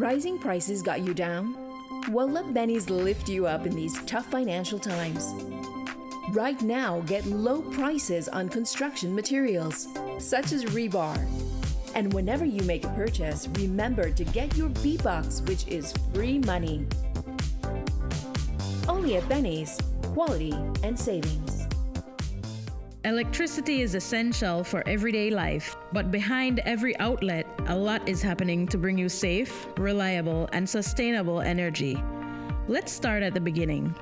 Rising prices got you down? Well, let Benny's lift you up in these tough financial times. Right now, get low prices on construction materials, such as rebar. And whenever you make a purchase, remember to get your B-Box, which is free money. Only at Benny's, quality and savings. Electricity is essential for everyday life, but behind every outlet, a lot is happening to bring you safe, reliable, and sustainable energy. Let's start at the beginning.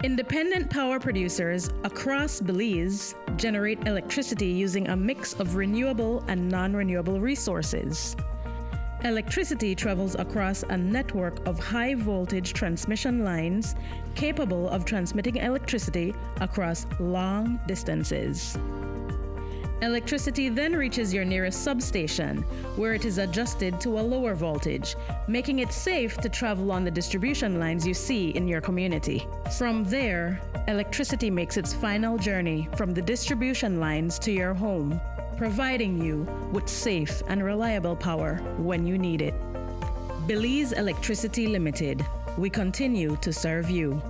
Independent power producers across Belize generate electricity using a mix of renewable and non-renewable resources. Electricity travels across a network of high-voltage transmission lines capable of transmitting electricity across long distances. Electricity then reaches your nearest substation, where it is adjusted to a lower voltage, making it safe to travel on the distribution lines you see in your community. From there, electricity makes its final journey from the distribution lines to your home, providing you with safe and reliable power when you need it. Belize Electricity Limited. We continue to serve you.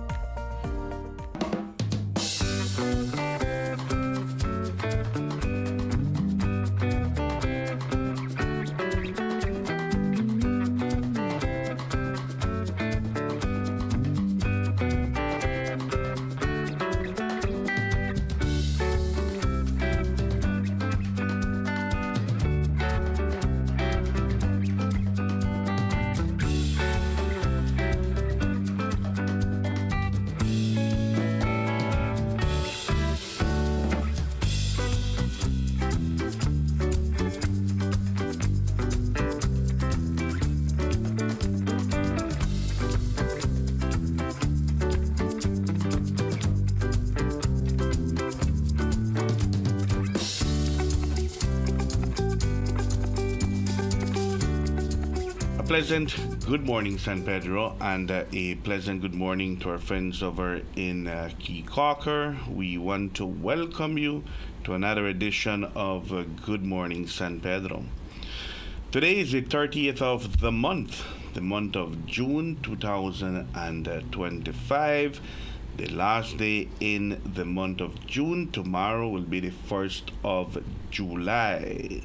Pleasant good morning, San Pedro, and a pleasant good morning to our friends over in Key Corker. We want to welcome you to another edition of Good Morning San Pedro. Today is the 30th of the month of June 2025, the last day in the month of June. Tomorrow will be the 1st of July.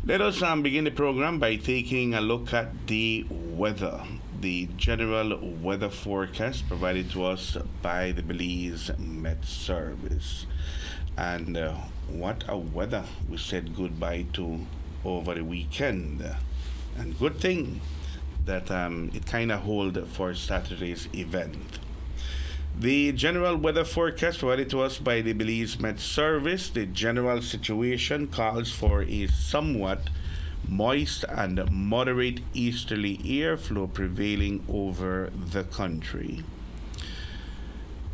Let us begin the program by taking a look at the weather, the general weather forecast provided to us by the Belize Met Service. And what a weather we said goodbye to over the weekend. And good thing that it kind of hold for Saturday's event. The general weather forecast provided to us by the Belize Met Service, the general situation calls for a somewhat moist and moderate easterly airflow prevailing over the country.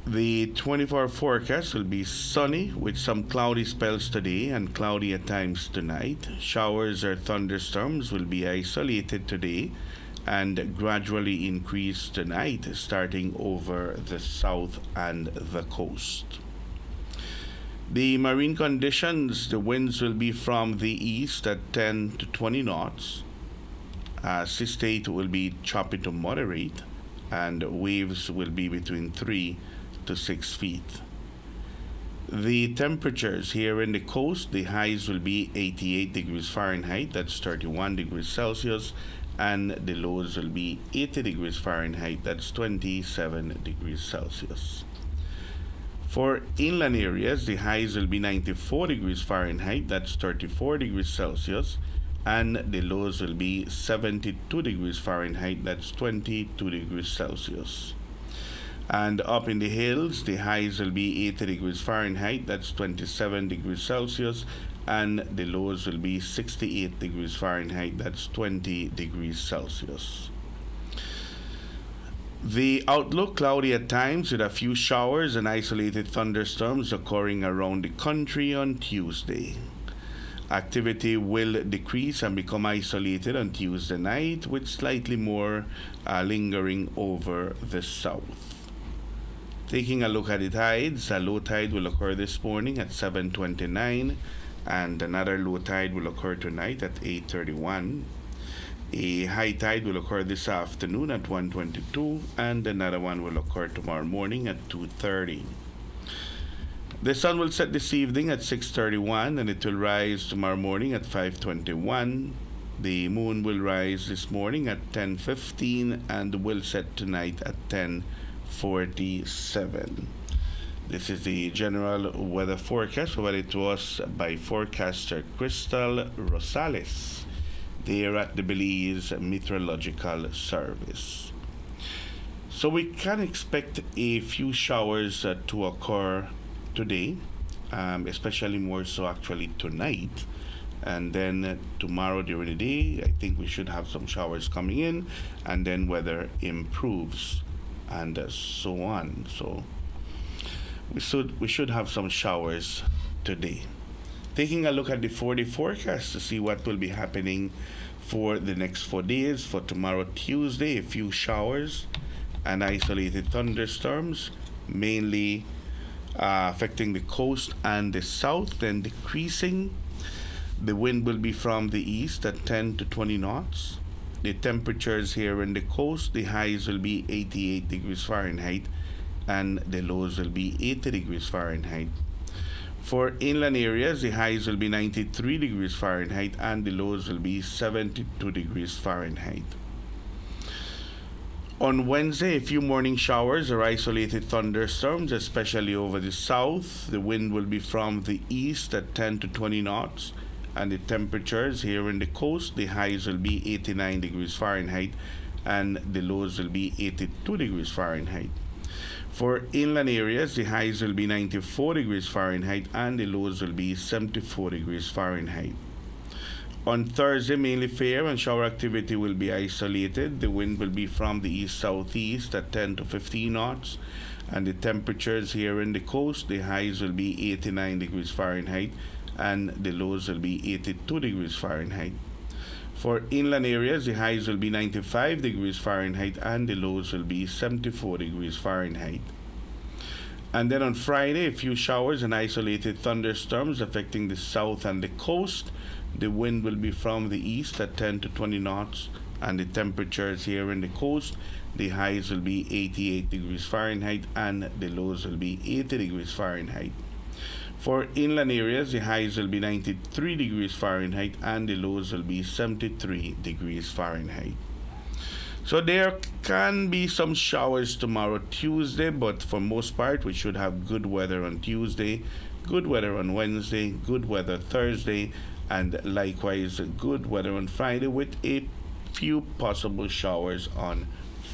The 24-hour forecast will be sunny with some cloudy spells today and cloudy at times tonight. Showers or thunderstorms will be isolated today and gradually increase tonight, starting over the south and the coast. The marine conditions, the winds will be from the east at 10 to 20 knots. Sea state will be choppy to moderate, and waves will be between 3 to 6 feet. The temperatures here in the coast, the highs will be 88 degrees Fahrenheit, that's 31 degrees Celsius, and the lows will be 80 degrees Fahrenheit, that's 27 degrees Celsius. For inland areas, the highs will be 94 degrees Fahrenheit, that's 34 degrees Celsius, and the lows will be 72 degrees Fahrenheit, that's 22 degrees Celsius. And up in the hills, the highs will be 80 degrees Fahrenheit, that's 27 degrees Celsius, and the lows will be 68 degrees Fahrenheit, that's 20 degrees Celsius. The outlook, cloudy at times with a few showers and isolated thunderstorms occurring around the country on Tuesday. Activity will decrease and become isolated on Tuesday night with slightly more lingering over the south. Taking a look at the tides, a low tide will occur this morning at 7:29 and another low tide will occur tonight at 8:31. A high tide will occur this afternoon at 1:22, and another one will occur tomorrow morning at 2:30. The sun will set this evening at 6:31, and it will rise tomorrow morning at 5:21. The moon will rise this morning at 10:15 and will set tonight at 10:47. This is the general weather forecast provided to us by forecaster Crystal Rosales. They are at the Belize Meteorological Service. So we can expect a few showers to occur today, especially more so actually tonight. And then tomorrow during the day, I think we should have some showers coming in, and then weather improves, and so on. So we should have some showers today. Taking a look at the 4-day forecast to see what will be happening for the next 4 days. For tomorrow, Tuesday, a few showers and isolated thunderstorms, mainly affecting the coast and the south, then decreasing. The wind will be from the east at 10 to 20 knots. The temperatures here in the coast, the highs will be 88 degrees Fahrenheit and the lows will be 80 degrees Fahrenheit. For inland areas, the highs will be 93 degrees Fahrenheit and the lows will be 72 degrees Fahrenheit. On Wednesday, a few morning showers or isolated thunderstorms, especially over the south. The wind will be from the east at 10 to 20 knots, and the temperatures here in the coast, the highs will be 89 degrees Fahrenheit and the lows will be 82 degrees Fahrenheit. For inland areas, the highs will be 94 degrees Fahrenheit and the lows will be 74 degrees Fahrenheit. On Thursday, mainly fair and shower activity will be isolated. The wind will be from the east-southeast at 10 to 15 knots, and the temperatures here in the coast, the highs will be 89 degrees Fahrenheit and the lows will be 82 degrees Fahrenheit. For inland areas, the highs will be 95 degrees Fahrenheit and the lows will be 74 degrees Fahrenheit. And then on Friday, a few showers and isolated thunderstorms affecting the south and the coast. The wind will be from the east at 10 to 20 knots, and the temperatures here in the coast, the highs will be 88 degrees Fahrenheit and the lows will be 80 degrees Fahrenheit. For inland areas, the highs will be 93 degrees Fahrenheit and the lows will be 73 degrees Fahrenheit. So there can be some showers tomorrow, Tuesday, but for most part, we should have good weather on Tuesday, good weather on Wednesday, good weather Thursday, and likewise good weather on Friday with a few possible showers on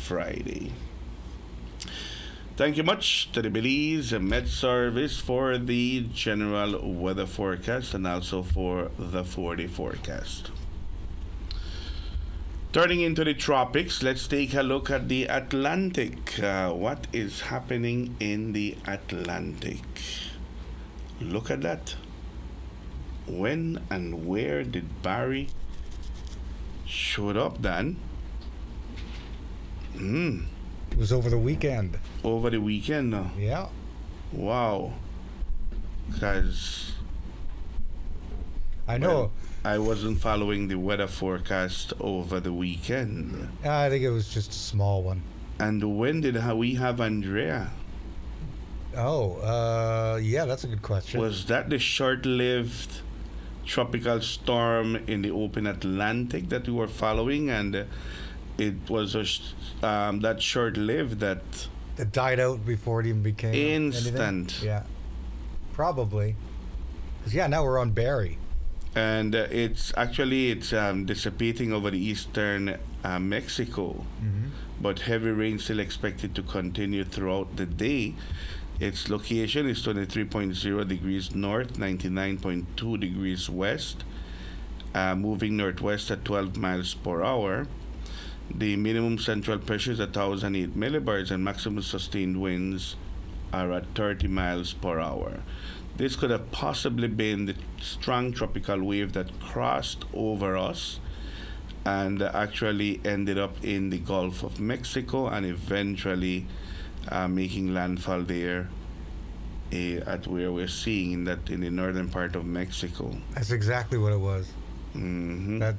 Friday. Thank you much to the Belize Met Service for the general weather forecast and also for the 4-day forecast. Turning into the tropics, let's take a look at the Atlantic. What is happening in the Atlantic? Look at that. When and where did Barry showed up, Dan? It was over the weekend. Over the weekend? Yeah. Wow. Because I know. I wasn't following the weather forecast over the weekend. I think it was just a small one. And when did we have Andrea? Oh, yeah, that's a good question. Was that the short-lived tropical storm in the open Atlantic that we were following? And it was that short-lived that... It died out before it even became instant. Anything? Yeah, probably. 'Cause, yeah, now we're on Barry. And it's dissipating over the eastern Mexico. Mm-hmm. But heavy rain still expected to continue throughout the day. Its location is 23.0 degrees north, 99.2 degrees west, moving northwest at 12 miles per hour. The minimum central pressure is 1,008 millibars and maximum sustained winds are at 30 miles per hour. This could have possibly been the strong tropical wave that crossed over us and actually ended up in the Gulf of Mexico and eventually making landfall there at where we're seeing in the northern part of Mexico. That's exactly what it was. That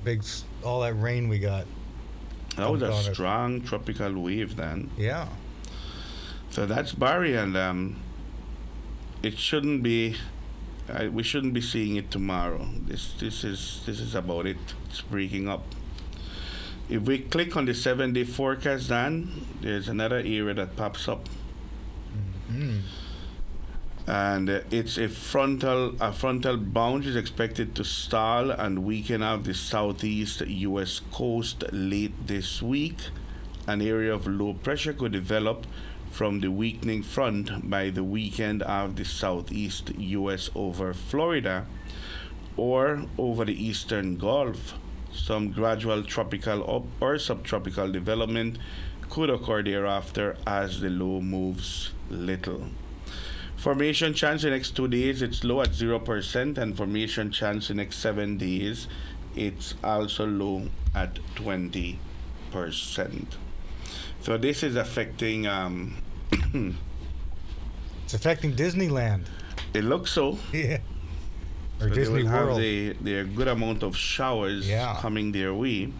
all that rain we got. That was a dumped on us. strong tropical wave then. Yeah. So that's Barry, and it shouldn't be. We shouldn't be seeing it tomorrow. This is about it. It's breaking up. If we click on the 7-day forecast, then there's another area that pops up, and it's a frontal boundary is expected to stall and weaken out the southeast U.S. coast late this week. An area of low pressure could develop from the weakening front by the weekend of the southeast U.S. over Florida or over the eastern Gulf. Some gradual tropical or subtropical development could occur thereafter as the low moves little. Formation chance in the next 2 days, it's low at 0%, and formation chance in the next 7 days, it's also low at 20%. So this is affecting It's affecting Disneyland. it looks so. Yeah. Or So Disney they will World. have their good amount of showers coming their way.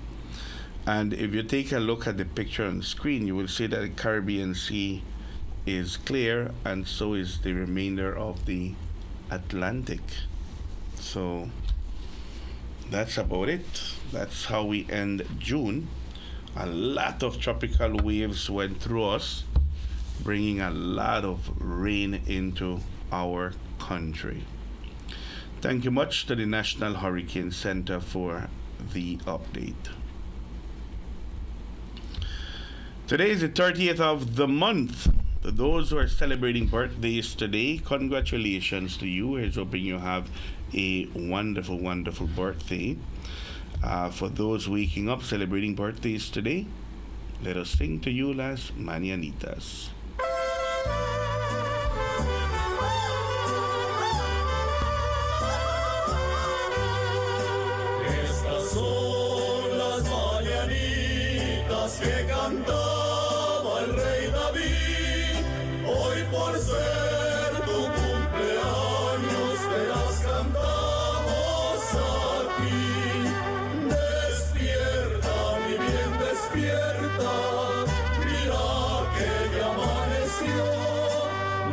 And if you take a look at the picture on the screen, you will see that the Caribbean Sea is clear, and so is the remainder of the Atlantic. So that's about it. That's how we end June. A lot of tropical waves went through us, bringing a lot of rain into our country. Thank you much to the National Hurricane Center for the update. Today is the 30th of the month. To those who are celebrating birthdays today, congratulations to you. Here's hoping you have a wonderful, wonderful birthday. For those waking up celebrating birthdays today, let us sing to you las mañanitas. Estas son las mañanitas que cantaba el rey David. Hoy por ser tu cumpleaños te las cantamos a ti. Despierta, mi bien, despierta. Mira que ya amaneció.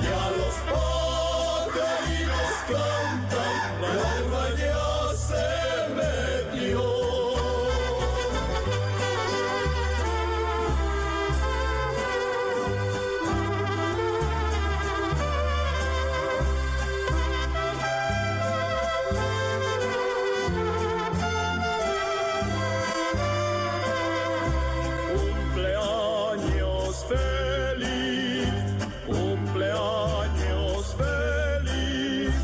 Ya los pajaritos cantan, la alba ya se metió. Cumpleaños feliz, cumpleaños feliz,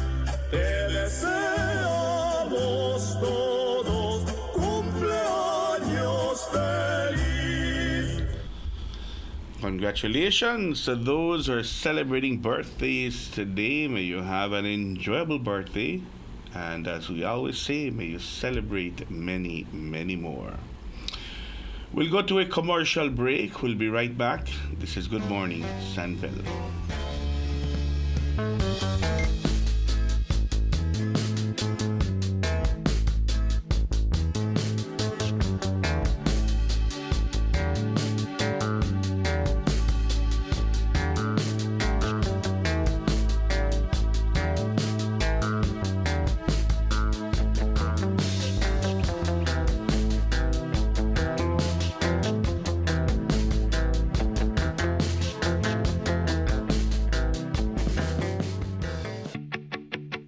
te deseamos todos cumpleaños feliz. Congratulations to those who are celebrating birthdays today. May you have an enjoyable birthday. And as we always say, may you celebrate many, many more. We'll go to a commercial break. We'll be right back. This is Good Morning, San Pedro.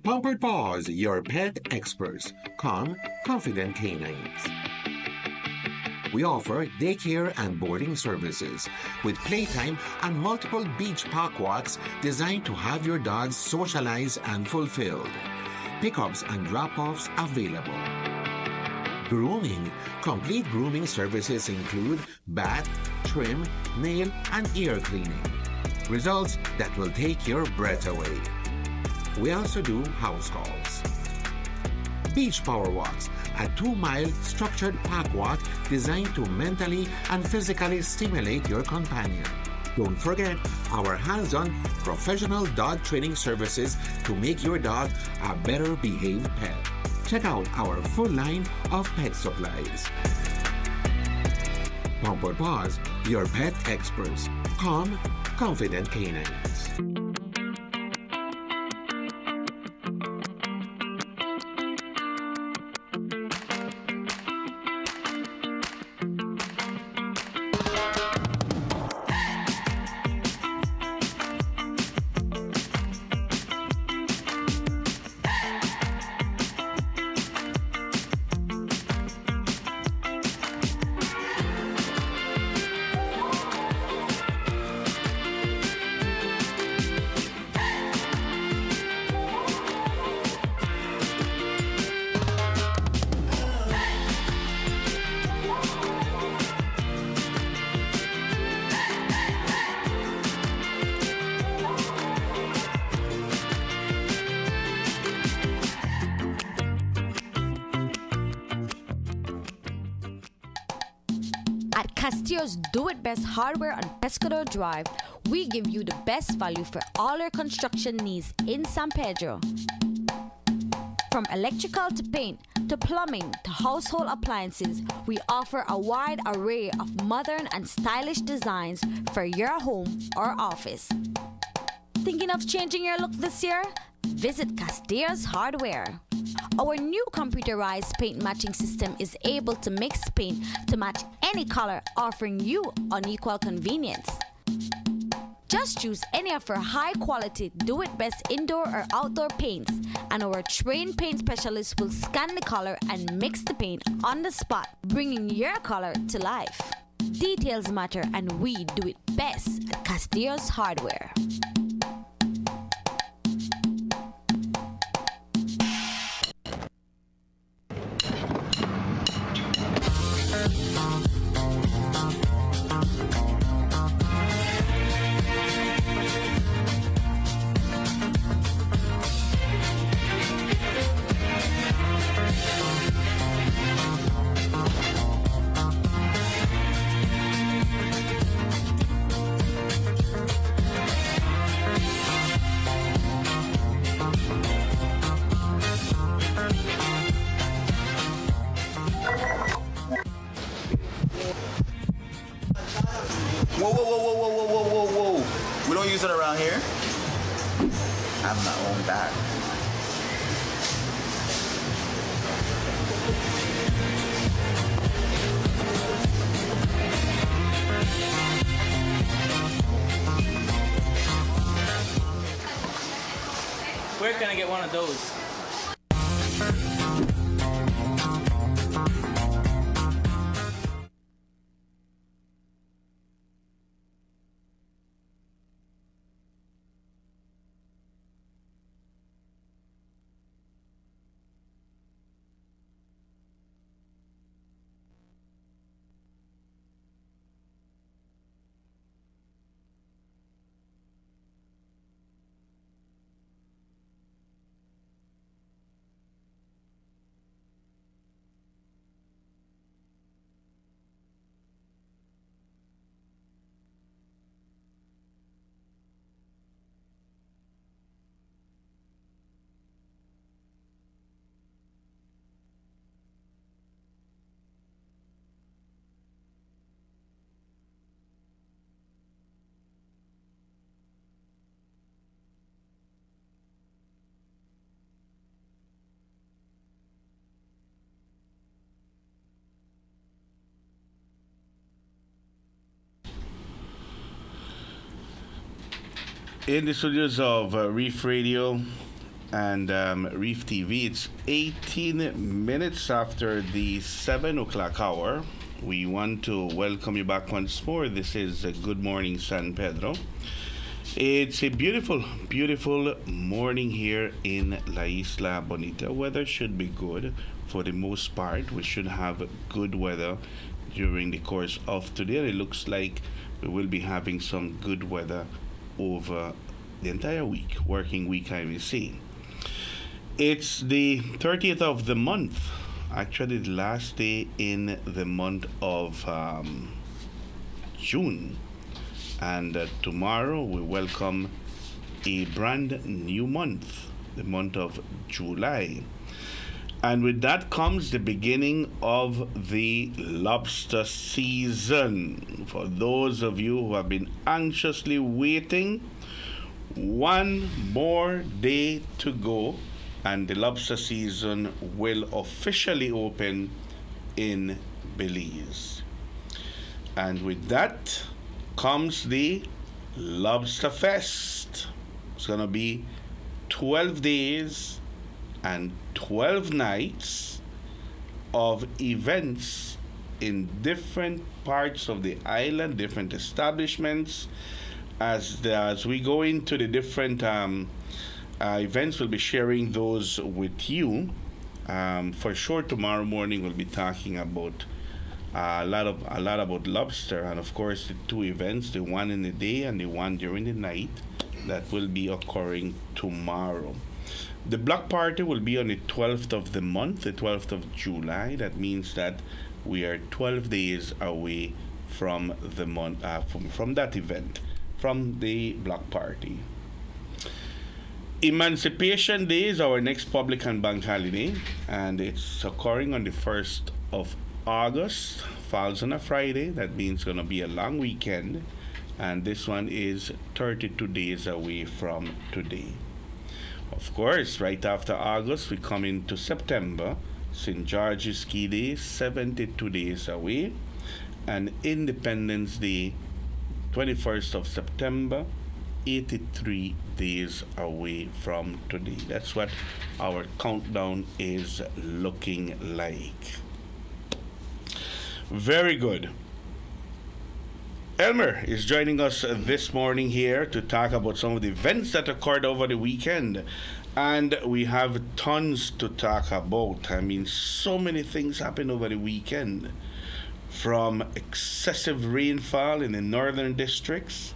Pampered Paws, your pet experts. Calm, confident canines. We offer daycare and boarding services with playtime and multiple beach park walks designed to have your dogs socialize and fulfilled. Pickups and drop-offs available. Grooming. Complete grooming services include bath, trim, nail, and ear cleaning. Results that will take your breath away. We also do house calls. Beach Power Walks, a 2-mile structured park walk designed to mentally and physically stimulate your companion. Don't forget our hands-on professional dog training services to make your dog a better behaved pet. check out our full line of pet supplies. Pampered Paws, your pet experts. Calm, confident canines. At Castillo's Do It Best Hardware on Pescador Drive, we give you the best value for all your construction needs in San Pedro. From electrical to paint, to plumbing, to household appliances, we offer a wide array of modern and stylish designs for your home or office. Thinking of changing your look this year? Visit Castillo's Hardware. Our new computerized paint matching system is able to mix paint to match any color, offering you unequal convenience. Just choose any of our high-quality, do-it-best indoor or outdoor paints, and our trained paint specialists will scan the color and mix the paint on the spot, bringing your color to life. Details matter, and we do it best at Castillo's Hardware. Whoa, whoa, whoa, whoa, whoa, whoa, whoa, whoa, whoa. We don't use it around here. I have my own bag. Where can I get one of those? In the studios of Reef Radio and Reef TV, it's 18 minutes after the 7 o'clock hour. We want to welcome you back once more. This is Good Morning San Pedro. It's a beautiful, beautiful morning here in La Isla Bonita. Weather should be good for the most part. We should have good weather during the course of today. And it looks like we will be having some good weather over the entire week, working week I will say. It's the 30th of the month, actually the last day in the month of June. And tomorrow we welcome a brand new month, the month of July. And with that comes the beginning of the lobster season. For those of you who have been anxiously waiting, one more day to go, and the lobster season will officially open in Belize. And with that comes the Lobster Fest. It's going to be 12 days and 12 nights of events in different parts of the island, different establishments. As we go into the different events, we'll be sharing those with you. For sure, tomorrow morning we'll be talking about a lot about lobster, and of course the two events, the one in the day and the one during the night, that will be occurring tomorrow. The block party will be on the 12th of the month, the 12th of July. That means that we are 12 days away from the month, from that event, from the block party. Emancipation Day is our next public and bank holiday, and it's occurring on the 1st of August, falls on a Friday. That means it's going to be a long weekend, and this one is 32 days away from today. Of course, right after August, we come into September. St. George's Ski Day, 72 days away, and Independence Day, 21st of September, 83 days away from today. That's what our countdown is looking like. Very good. Elmer is joining us this morning here to talk about some of the events that occurred over the weekend. And we have tons to talk about. I mean, so many things happened over the weekend. From excessive rainfall in the northern districts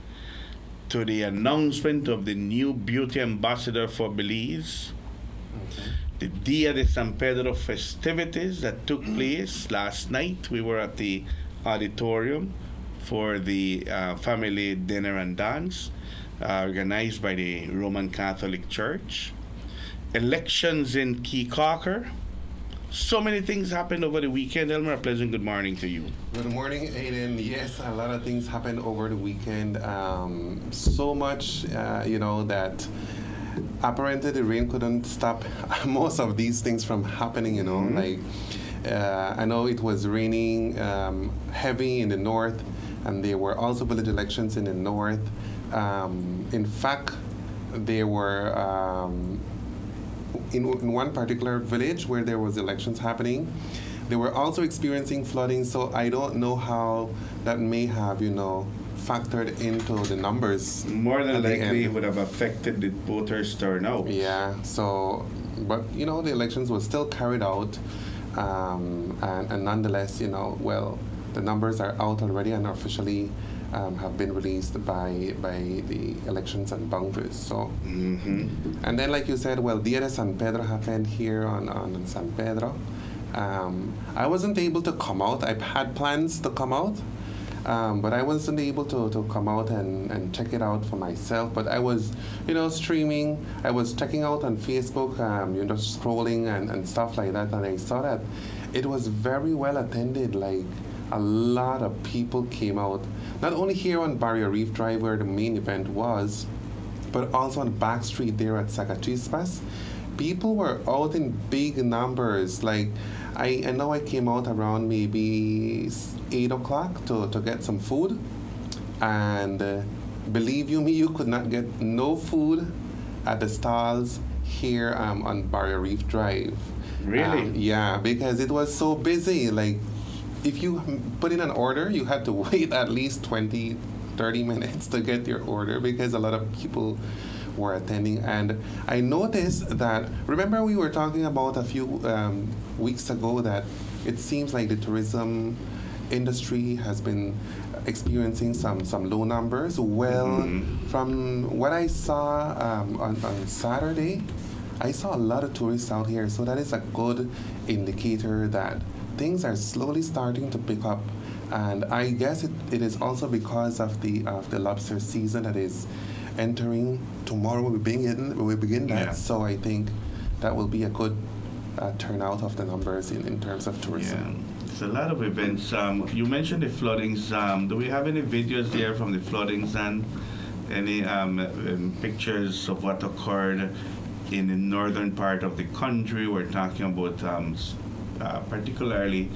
to the announcement of the new beauty ambassador for Belize, the Dia de San Pedro festivities that took place last night. We were at the auditorium for the family dinner and dance organized by the Roman Catholic Church. Elections in Keekalker. So many things happened over the weekend. Elmer, a pleasant good morning to you. Good morning, Aiden. Yes, a lot of things happened over the weekend. So much, that apparently the rain couldn't stop most of these things from happening, I know it was raining heavy in the north, and there were also village elections in the north. In fact, there were in one particular village where there was elections happening, they were also experiencing flooding. So I don't know how that may have, factored into the numbers. More than likely, it would have affected the voters' turnout. Yeah. So, but the elections were still carried out, and nonetheless, the numbers are out already and officially have been released by the elections and boundaries. So, and then, like you said, Dia de San Pedro happened here on San Pedro. I wasn't able to come out. I had plans to come out, but I wasn't able to come out and check it out for myself. But I was, streaming. I was checking out on Facebook, scrolling and stuff like that, and I saw that it was very well attended. Like, a lot of people came out, not only here on Barrier Reef Drive where the main event was, but also on Back Street there at Sacachispas. People were out in big numbers. Like, I know I came out around maybe 8 o'clock to get some food, and believe you me, you could not get no food at the stalls here on Barrier Reef Drive. Really? Yeah, because it was so busy. Like, if you put in an order, you had to wait at least 20, 30 minutes to get your order because a lot of people were attending. And I noticed that, remember we were talking about a few weeks ago that it seems like the tourism industry has been experiencing some low numbers. Well, from what I saw on Saturday, I saw a lot of tourists out here. So that is a good indicator that things are slowly starting to pick up, and I guess it is also because of the lobster season that is entering tomorrow. We begin that, so I think that will be a good turnout of the numbers in terms of tourism. Yeah, it's a lot of events. You mentioned the floodings. Do we have any videos there from the floodings and any pictures of what occurred in the northern part of the country? We're talking about particularly